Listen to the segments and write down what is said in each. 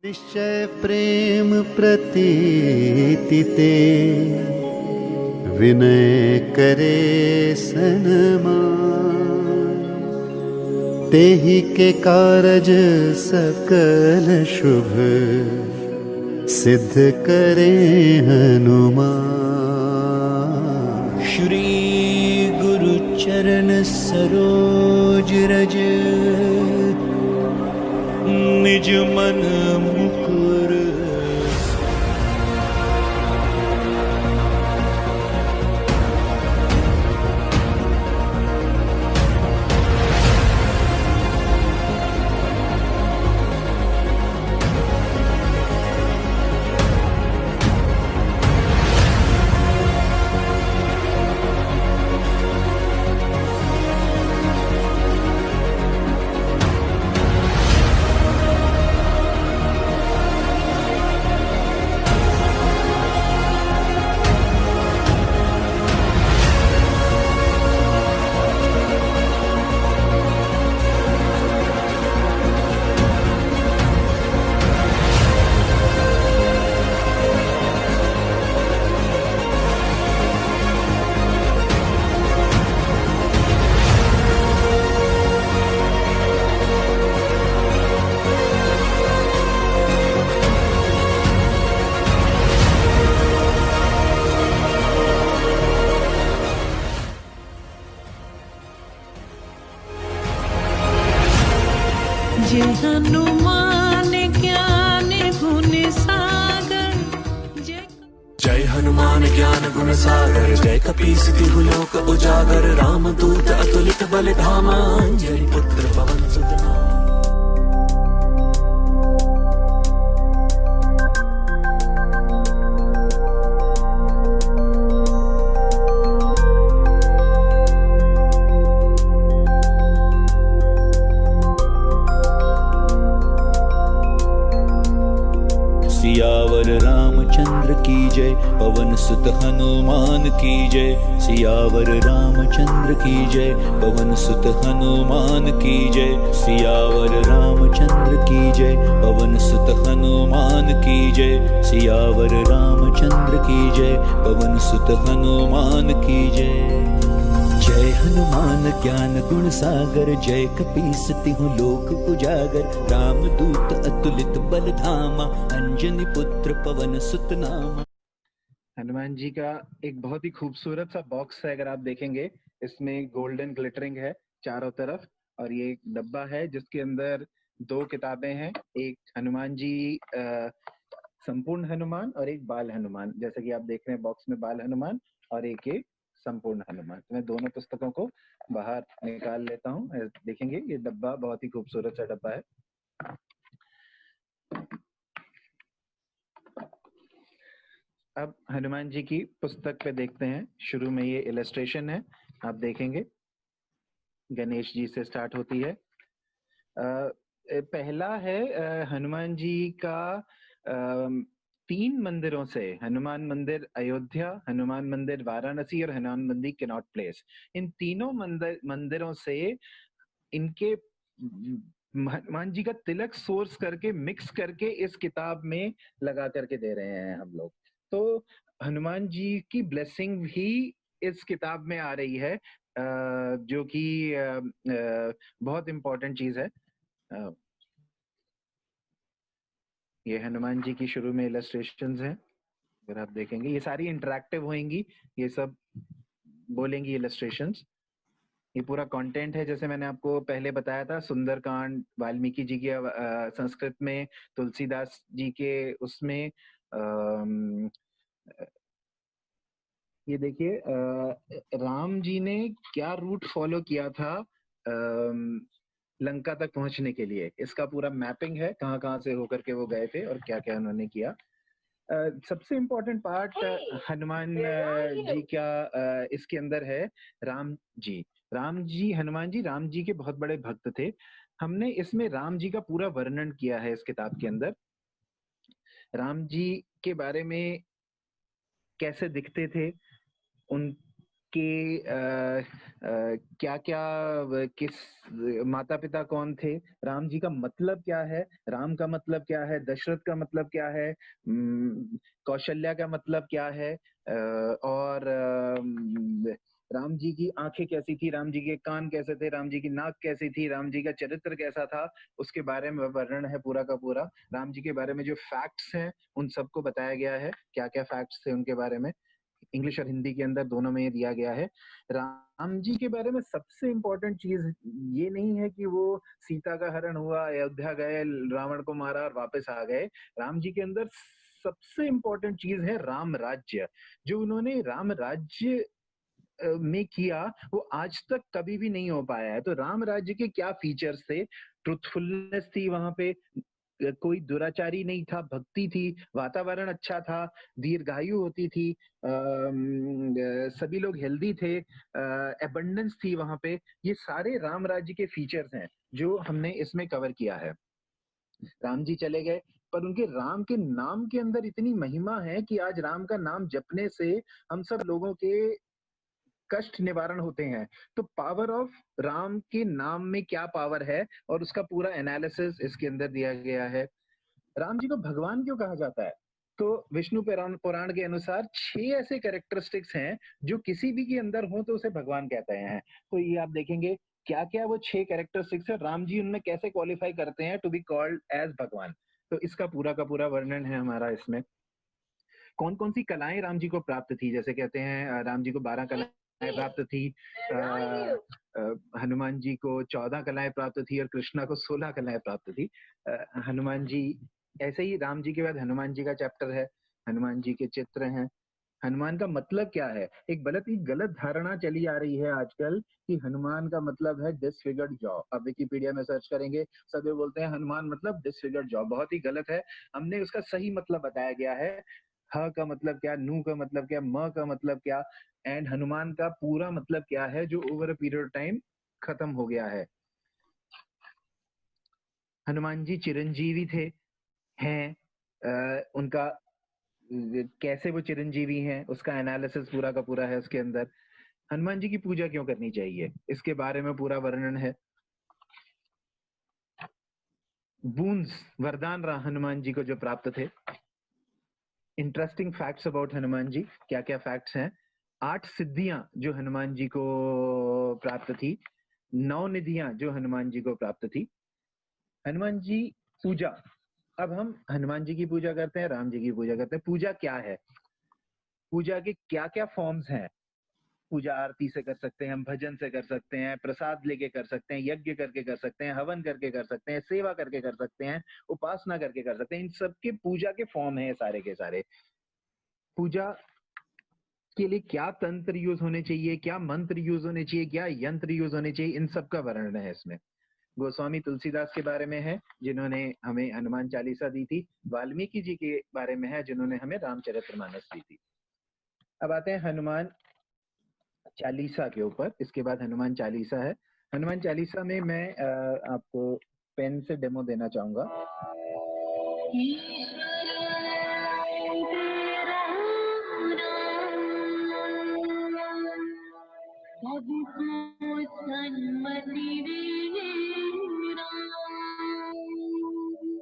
निश्चय प्रेम प्रतीति ते विनय करे सनमान। तेहि के कारज सकल शुभ सिद्ध करे हनुमान। श्री गुरु चरण सरोज रज निज मन मुकुर। जय हनुमान ज्ञान गुण सागर। जय हनुमान ज्ञान गुण सागर। जय कपीस तिहु लोक उजागर। राम दूत अतुलित बल धामा। अंजनी पुत्र पवन सुत नामा। सियावर रामचंद्र की जय, पवन सुत हनुमान की जय। सियावर रामचंद्र की जय, पवन सुत हनुमान की जय। सियावर रामचंद्र की जय, पवन सुत हनुमान की जय। सियावर रामचंद्र की जय, पवन सुत हनुमान की जय। जय हनुमान ज्ञान गुण सागर। जय कपीस तिहु लोक उजागर। राम दूत अतुलित बल धामा। अंजनी पुत्र पवन सुत नामा। हनुमान जी का एक बहुत ही खूबसूरत सा बॉक्स है। अगर आप देखेंगे इसमें गोल्डन ग्लिटरिंग है चारों तरफ, और ये एक डब्बा है जिसके अंदर दो किताबें हैं। एक हनुमान जी संपूर्ण हनुमान और एक बाल हनुमान। जैसा कि आप देख रहे हैं बॉक्स में बाल हनुमान और एक ये संपूर्ण हनुमान। तो मैं दोनों पुस्तकों को बाहर निकाल लेता हूँ। देखेंगे ये डब्बा बहुत ही खूबसूरत सा डब्बा है। अब हनुमान जी की पुस्तक पे देखते हैं। शुरू में ये इलस्ट्रेशन है, आप देखेंगे गणेश जी से स्टार्ट होती है। पहला है हनुमान जी का 3 मंदिरों से, हनुमान मंदिर अयोध्या, हनुमान मंदिर वाराणसी और हनुमान मंदिर कैनॉट प्लेस। इन तीनों मंदिरों से इनके हनुमान जी का तिलक सोर्स करके मिक्स करके इस किताब में लगा करके दे रहे हैं हम लोग। तो हनुमान जी की ब्लेसिंग भी इस किताब में आ रही है, जो कि बहुत इम्पोर्टेंट चीज है। ये हनुमान जी की शुरू में इलस्ट्रेशंस हैं। अगर आप देखेंगे ये सारी इंटरैक्टिव होंगी, ये सब बोलेंगी इलस्ट्रेशंस। ये पूरा कंटेंट है जैसे मैंने आपको पहले बताया था। सुंदरकांड वाल्मीकि जी के संस्कृत में, तुलसीदास जी के उसमें ये देखिए राम जी ने क्या रूट फॉलो किया था लंका तक पहुंचने के लिए। इसका पूरा मैपिंग है, कहाँ कहाँ से होकर के वो गए थे और क्या क्या उन्होंने किया। सबसे इम्पोर्टेंट पार्ट हनुमान जी का इसके अंदर है राम जी। हनुमान जी राम जी के बहुत बड़े भक्त थे। हमने इसमें राम जी का पूरा वर्णन किया है इस किताब के अंदर। राम जी के बारे में कैसे दिखते थे, क्या क्या किस माता पिता कौन थे, राम जी का मतलब क्या है, राम का मतलब क्या है, दशरथ का मतलब क्या है, कौशल्या का मतलब क्या है, और राम जी की आंखें कैसी थी, राम जी के कान कैसे थे, राम जी की नाक कैसी थी, राम जी का चरित्र कैसा था, उसके बारे में वर्णन है पूरा का पूरा। राम जी के बारे में जो फैक्ट्स हैं उन सबको बताया गया है, क्या क्या फैक्ट्स थे उनके बारे में, इंग्लिश और हिंदी के अंदर दोनों में ये दिया गया है। राम जी के बारे में सबसे इम्पोर्टेंट चीज ये नहीं है कि वो सीता का हरण हुआ, अयोध्या गए, रावण को मारा और वापस आ गए। राम जी के अंदर सबसे इम्पोर्टेंट चीज है राम राज्य। जो उन्होंने राम राज्य में किया वो आज तक कभी भी नहीं हो पाया है। तो राम राज्य के क्या फीचर्स थे? ट्रुथफुलनेस थी वहां पे, कोई दुराचारी नहीं था, भक्ति थी, वातावरण अच्छा था, दीर्घायु होती थी, सभी लोग हेल्दी थे, एबंडेंस थी वहां पे। ये सारे राम राज्य के फीचर्स हैं जो हमने इसमें कवर किया है। राम जी चले गए पर उनके राम के नाम के अंदर इतनी महिमा है कि आज राम का नाम जपने से हम सब लोगों के कष्ट निवारण होते हैं। तो पावर ऑफ राम के नाम में क्या पावर है और उसका पूरा एनालिसिस इसके अंदर दिया गया है। राम जी को भगवान क्यों कहा जाता है? तो विष्णु पुराण पुराण के अनुसार 6 ऐसे कैरेक्टरिस्टिक्स हैं जो किसी भी के अंदर हो तो उसे भगवान कहते हैं। तो ये आप देखेंगे क्या क्या वो 6 कैरेक्टरिस्टिक्स है, राम जी उनमें कैसे क्वालिफाई करते हैं टू बी कॉल्ड एज भगवान। तो इसका पूरा का पूरा वर्णन है हमारा इसमें। कौन कौन सी कलाएं राम जी को प्राप्त थी? जैसे कहते हैं राम जी को 12 कलाएं प्राप्त थी, हनुमान जी को 14 कलाएं प्राप्त थी और कृष्णा को 16 कलाएं प्राप्त थी। हनुमान जी ऐसे ही राम जी के बाद हनुमान जी का चैप्टर है, हनुमान जी के चित्र हैं। हनुमान का मतलब क्या है? एक गलत धारणा चली आ रही है आजकल कि हनुमान का मतलब है डिसफिगर्ड जॉ। अब विकिपीडिया में सर्च करेंगे सभी बोलते हैं हनुमान मतलब डिसफिगर्ड जॉ। बहुत ही गलत है। हमने उसका सही मतलब बताया गया है। ह का मतलब क्या, नू का मतलब क्या, म का मतलब क्या, एंड हनुमान का पूरा मतलब क्या है जो over a period of time खत्म हो गया है। हनुमान जी चिरंजीवी थे, हैं, उनका कैसे वो चिरंजीवी हैं उसका एनालिसिस पूरा का पूरा है उसके अंदर। हनुमान जी की पूजा क्यों करनी चाहिए इसके बारे में पूरा वर्णन है। बूंस वरदान हनुमान जी को जो प्राप्त थे। Interesting facts about Hanuman ji, क्या क्या फैक्ट्स हैं? 8 सिद्धियां जो हनुमान जी को प्राप्त थी, 9 निधियां जो हनुमान जी को प्राप्त थी। हनुमान जी पूजा, अब हम हनुमान जी की पूजा करते हैं, राम जी की पूजा करते हैं। पूजा क्या है? पूजा के क्या क्या फॉर्म्स हैं? पूजा आरती से कर सकते हैं, हम भजन से कर सकते हैं, प्रसाद लेके कर सकते हैं, यज्ञ करके कर सकते हैं, हवन करके कर सकते हैं, सेवा करके कर सकते हैं, उपासना करके कर सकते हैं। इन सब के पूजा के फॉर्म है सारे के सारे। पूजा के लिए क्या तंत्र यूज होने चाहिए, क्या मंत्र यूज होने चाहिए, क्या यंत्र यूज होने चाहिए, इन सब का वर्णन है इसमें। गोस्वामी तुलसीदास के बारे में है जिन्होंने हमें हनुमान चालीसा दी थी। वाल्मीकि जी के बारे में है जिन्होंने हमें रामचरितमानस दी थी। अब आते हैं हनुमान चालीसा के ऊपर। इसके बाद हनुमान चालीसा है। हनुमान चालीसा में मैं आपको पेन से डेमो देना चाहूंगा।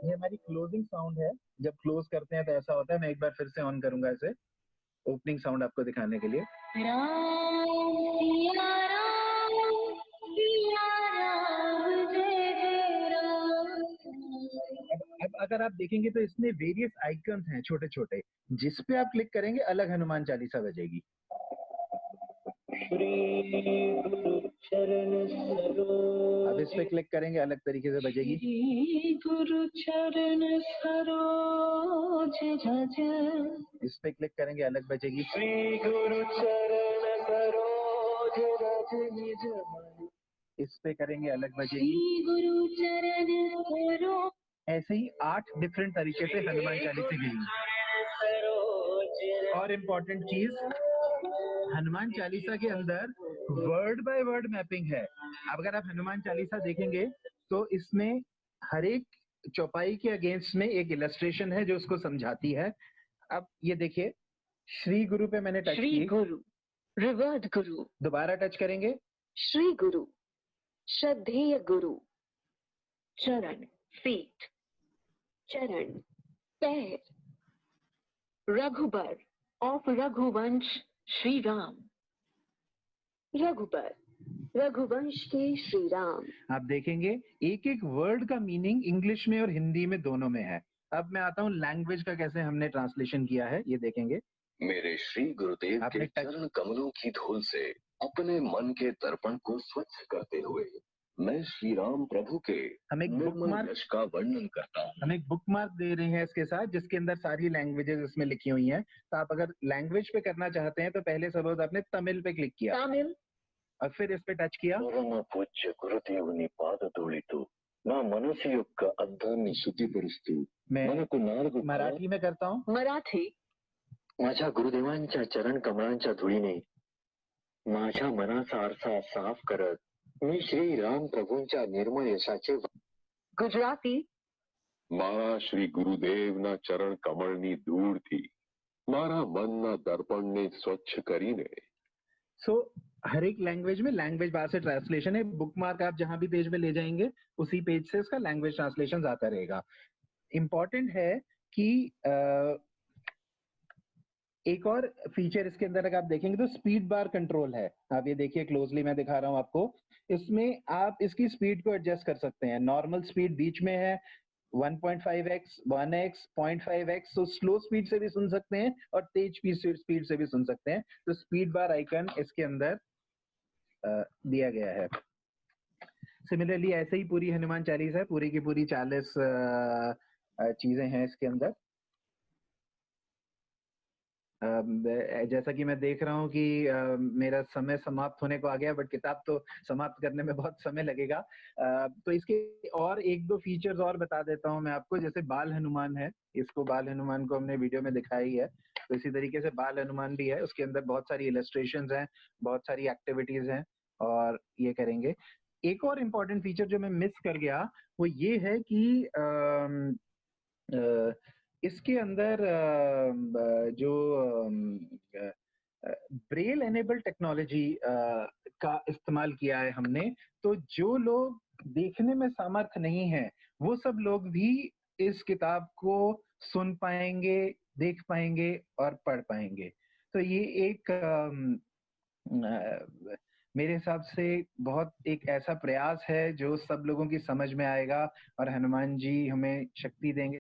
ये हमारी क्लोजिंग साउंड है। जब क्लोज करते हैं तो ऐसा होता है। मैं एक बार फिर से ऑन करूंगा इसे, ओपनिंग साउंड आपको दिखाने के लिए। अब अगर आप देखेंगे तो इसमें वेरियस आइकन्स हैं छोटे छोटे, जिस पे आप क्लिक करेंगे अलग हनुमान चालीसा बजेगी। अब इस पे क्लिक करेंगे अलग तरीके से बजेगी। गुरु चरण सरोज रज, इस पे क्लिक करेंगे अलग बजेगी। श्री गुरु चरण सरोज रज निज मन, इस पे करेंगे अलग बजेगी। गुरु चरण सरोज। ऐसे ही 8 डिफरेंट तरीके से हनुमान चालीसा गई। और इम्पोर्टेंट चीज, हनुमान चालीसा के अंदर वर्ड बाय वर्ड मैपिंग है। अब अगर आप हनुमान चालीसा देखेंगे तो इसमें हर एक चौपाई के अगेंस्ट में एक इलस्ट्रेशन है जो उसको समझाती है। अब ये देखिए, श्री गुरु पे मैंने टच की। गुरु revered Guru, दोबारा टच करेंगे, Shri Guru, Shraddheya Guru, Charan, feet, Charan, पैर, Raghubar, of Raghuvansh, Shri Ram, Raghubar, Raghuvansh के श्री राम। आप देखेंगे एक एक वर्ड का मीनिंग इंग्लिश में और हिंदी में दोनों में है। अब मैं आता हूँ लैंग्वेज का कैसे हमने ट्रांसलेशन किया है, ये देखेंगे। मेरे श्री गुरुदेव आपने के चरण कमलों की धूल से अपने मन के दर्पण को स्वच्छ करते हुए मैं श्री राम प्रभु के हम एक निर्मल बुकमार्क यश का वर्णन करता हूँ। हम एक बुकमार्क दे रहे हैं इसके साथ, जिसके अंदर सारी लैंग्वेजेस इसमें लिखी हुई हैं। तो आप अगर लैंग्वेज पे करना चाहते हैं तो पहले सपोज आपने तमिल पे क्लिक किया तमिल, और फिर इस पे टच किया। పరమ పూజ్య గురుదేవుని పాదధూళితో నా మనసు యొక్క అద్దాన్ని శుద్ధిపరుస్తూ मैं మనకు నాలుగు मराठी में करता हूँ। मराठी, माझ्या गुरुदेवांच्या चरण कमळांच्या धुळीने माझ्या मनाचा आरसा साफ करत मी श्री राम प्रभूंच्या निर्मळ यशाचे गुजराती, મારા શ્રી ગુરુદેવના ચરણ કમળની ધૂળથી મારા મનના દર્પણને સ્વચ્છ કરીને सो हर एक लैंग्वेज में लैंग्वेज बार से ट्रांसलेशन है। बुकमार्क आप जहां भी पेज में ले जाएंगे उसी पेज से उसका लैंग्वेज ट्रांसलेशन आता रहेगा। इम्पॉर्टेंट है कि एक और फीचर इसके अंदर अगर आप देखेंगे तो स्पीड बार कंट्रोल है। आप ये देखिए क्लोजली, मैं दिखा रहा हूँ आपको। इसमें आप इसकी स्पीड को एडजस्ट कर सकते हैं। नॉर्मल स्पीड बीच में है, 1.5x, 1x, 0.5x, तो स्लो स्पीड से भी सुन सकते हैं और तेज स्पीड से भी सुन सकते हैं। तो स्पीड बार आइकन इसके अंदर दिया गया है। सिमिलरली ऐसे ही पूरी हनुमान चालीसा है, पूरी की पूरी 40 चीजें हैं इसके अंदर। जैसा कि मैं देख रहा हूँ कि मेरा समय समाप्त होने को आ गया, बट किताब तो समाप्त करने में बहुत समय लगेगा। तो इसके और एक दो फीचर्स और बता देता हूँ मैं आपको। जैसे बाल हनुमान है, इसको बाल हनुमान को हमने वीडियो में दिखाया ही है। तो इसी तरीके से बाल हनुमान भी है, उसके अंदर बहुत सारी इलस्ट्रेशंस हैं, बहुत सारी एक्टिविटीज हैं और ये करेंगे। एक और इम्पोर्टेंट फीचर जो मैं मिस कर गया वो ये है कि इसके अंदर जो ब्रेल एनेबल टेक्नोलॉजी का इस्तेमाल किया है हमने। तो जो लोग देखने में सामर्थ्य नहीं है वो सब लोग भी इस किताब को सुन पाएंगे, देख पाएंगे और पढ़ पाएंगे। तो ये एक मेरे हिसाब से बहुत एक ऐसा प्रयास है जो सब लोगों की समझ में आएगा और हनुमान जी हमें शक्ति देंगे।